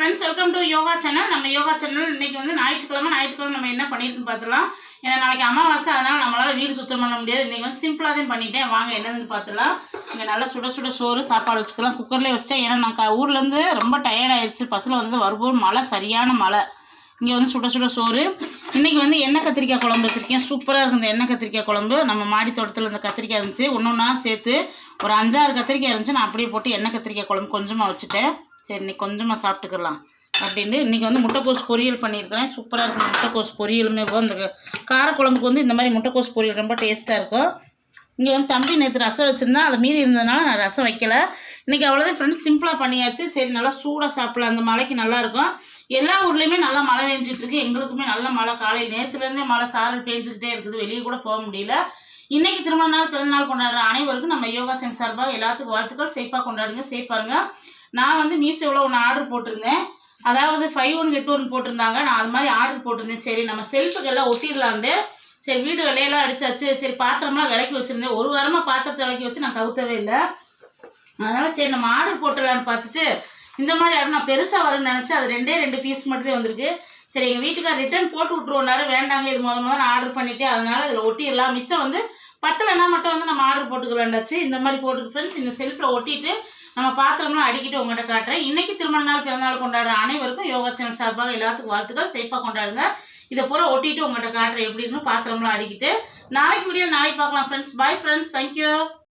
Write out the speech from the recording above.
Friends, welcome to yoga channel. நம்ம yoga channel இன்னைக்கு வந்து ஞாயிற்றுக்கிழமை நம்ம என்ன பண்ணியிருக்குன்னு பார்த்துலாம். ஏன்னா நாளைக்கு அமாவாசை, அதனால் நம்மளால் வீடு சுத்தம் பண்ண முடியாது. இன்றைக்கி வந்து சிம்பிளாக தான் பண்ணிட்டேன். வாங்க என்னதுன்னு பார்த்துலாம். இங்கே நல்லா சுட சுட சோறு சாப்பாடு வச்சுக்கலாம். குக்கர்லேயே வச்சுட்டேன். ஏன்னா நான் ஊர்லேருந்து ரொம்ப டயர்டாகிடுச்சு. பஸ்ஸில் வந்து வரும்போது மழை, சரியான மழை. இங்கே வந்து சுட சுட சோறு. இன்றைக்கி வந்து எண்ணெய் கத்திரிக்காய் குழம்பு வச்சுருக்கேன். சூப்பராக இருக்குது இந்த எண்ணெய் கத்திரிக்காய் குழம்பு. நம்ம மாடி தோட்டத்தில் இந்த கத்திரிக்காய் இருந்துச்சு. ஒன்றா சேர்த்து ஒரு 5-6 கத்திரிக்காய் இருந்துச்சு. நான் அப்படியே போட்டு எண்ணெய் கத்திரிக்காய் குழம்பு கொஞ்சமாக வச்சுட்டேன். சரி, இன்னைக்கு கொஞ்சமாக சாப்பிட்டுக்கலாம் அப்படின்னு. இன்றைக்கி வந்து முட்டைக்கோஸ் பொரியல் பண்ணியிருக்கிறேன். சூப்பராக இருக்கும் முட்டைக்கோஸ் பொரியலுமே. இந்த காரக்குழம்புக்கு வந்து இந்த மாதிரி முட்டைக்கோஸ் பொரியல் ரொம்ப டேஸ்ட்டாக இருக்கும். இங்கே வந்து தம்பி நேற்று ரசம் வச்சுருந்தா, அதை மீறி இருந்ததுனால நான் ரசம் வைக்கலை. இன்றைக்கி அவ்வளோதான் ஃப்ரெண்ட்ஸ், சிம்பிளாக பண்ணியாச்சு. சரி, நல்லா சூடாக சாப்பிடலாம். அந்த மழைக்கு நல்லாயிருக்கும். எல்லா ஊர்லேயுமே நல்லா மழை பெஞ்சிட்ருக்கு. எங்களுக்குமே நல்ல மழை. காலையில் நேற்றுலேருந்தே மழை சாரல் பெஞ்சிக்கிட்டே இருக்குது. வெளியே கூட போக முடியல. இன்றைக்கி திருமண நாள், பிறந்தநாள் கொண்டாடுற அனைவருக்கும் நம்ம யோகா சேனல் சார்பாக எல்லாத்துக்கும் வாழ்த்துக்கள். சேஃபாக கொண்டாடுங்க, சேஃப் பாருங்க. நான் வந்து மீஷோவில் ஒன்று ஆர்டர் போட்டிருந்தேன். அதாவது 5 1 get 1 போட்டிருந்தாங்க. நான் அது மாதிரி ஆர்டர் போட்டிருந்தேன். சரி, நம்ம செல்ஃபுக்கு எல்லாம் ஒட்டிடலான்ட்டு. சரி, வீடு விலையெல்லாம் அடிச்சாச்சு. சரி, பாத்திரம்லாம் விலைக்கு வச்சுருந்தேன். ஒரு வாரமாக பாத்திரத்தை விலைக்கு வச்சு நான் கவுத்தவே இல்லை. அதனால் சரி, நம்ம ஆர்டர் போட்டுடலான்னு பார்த்துட்டு இந்த மாதிரி ஆர்டர் நான் பெருசாக வரும்னு நினச்சேன். அது 2 பீஸ் மட்டும் வந்திருக்கு. சரி, எங்கள் வீட்டுக்கார் ரிட்டர்ன் போட்டு விட்ருவோன்னாரு. வேண்டாங்க, இது முதல்ல நான் ஆர்டர் பண்ணிவிட்டு அதனால் இதில் ஒட்டிடலாம். மிச்சம் வந்து பத்தலைன்னா மட்டும் வந்து நம்ம ஆர்டர் போட்டுக்கலாண்டாச்சு. இந்த மாதிரி போட்டுக்கு ஃப்ரெண்ட்ஸ், இந்த செல்ஃபில் ஒட்டிட்டு நம்ம பாத்திரம்லாம் அடிக்கிட்டு உங்கள்கிட்ட காட்டுறேன். இன்றைக்கி திருமண நாள், பிறந்தநாள் கொண்டாடுற அனைவருக்கும் யோகா சேனல் சார்பாக எல்லாத்துக்கும் வாழ்த்துக்கள். சேஃபாக கொண்டாடுங்க. இதை பூரா ஒட்டிட்டு உங்கள்கிட்ட காட்டுறேன் எப்படின்னு. பாத்திரம்லாம் அடிக்கிட்டு நாளைக்கு வீடியோ நாளைக்கு பார்க்கலாம் ஃப்ரெண்ட்ஸ். Bye friends, thank you.